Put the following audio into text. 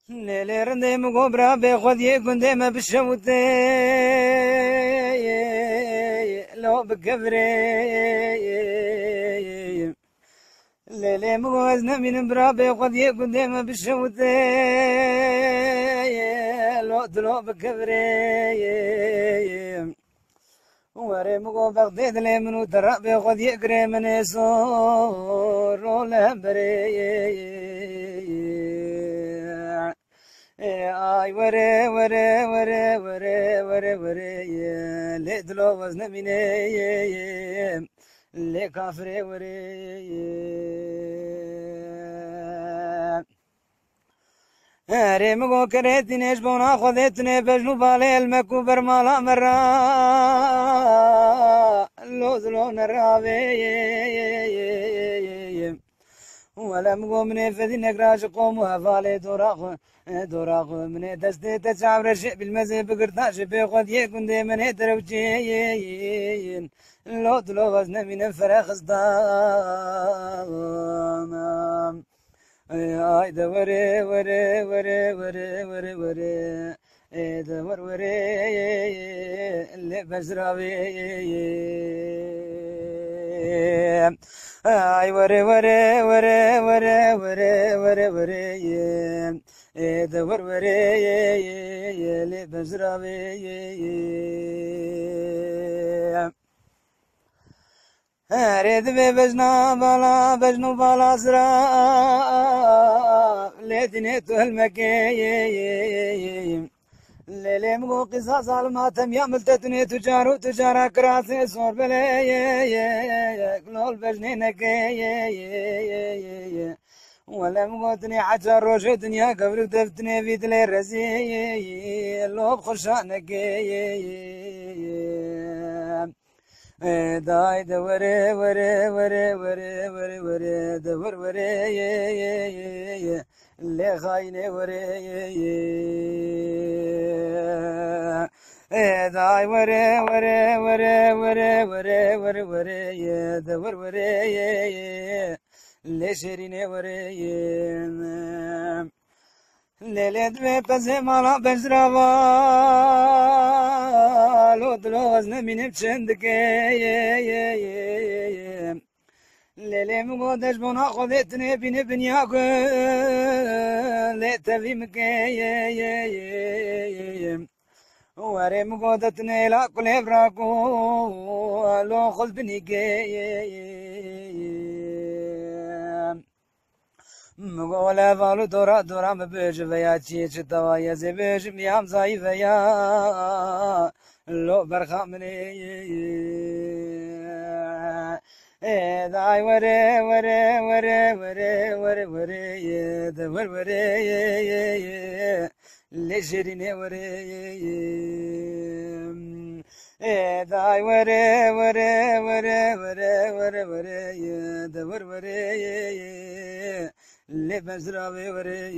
ليلرندي مقبرة بخذ يكون ديما بالشوتي لو بكفري ليلي مغوزنا من برا بخذ يكون ديما بالشوتي لو بكفري وري مغو بغداد لي منو ترى بخذ يقري من يسور ولا بري اي وري وري وري وري وري وري لي دلو وزن مني لي كافري وري اري مغو كريتني شبونا خذتني بجنو بالي المكو برمالا مرا لوز لون الرابي ولا مغو من فذي نقراش قوم وفالي دوراخ من دستي تشعب رشي بالمزي بقرطاش بيخذ يكون دي من يتروجين لو دلو وزن من الفراخ صدام اي دوري وري وري وري وري وري دور وري اللي بزرابي اي وري وري وري وري وري وري وري دور وري اللي بزرابي ريد بجنا بالا بجنو بالا زرا ليتنيتو المكي ليلي مغو قصاص الماتم يعمل تتني تجارو تجارة كراسي صور بلي كلول بجنينك ولا مغوتني حجر روش دنيا قبل دفتني في دلي رزي لو بخشانك داي دوري وري وري وري وري وري دور وري اللي خايني وري داي وري وري وري وري وري وري وري دور وري اللي شيريني وري ليلة بقزي مالا بجرابا لو دلو وزن من بشندك ليلة مقودش بنا خذتني بين بنياك ليت في مكي وري مقودتني لا كل براكو لو خذ بنيكي مقولة فالو دورا مبيج فيا تشيش توايا زبيج ميام زاي فيا لو برخامني داي وري وري وري وري وري وري دور وري لشريني وري داي وري وري وري وري وري وري دور وري اللي بزرابي وري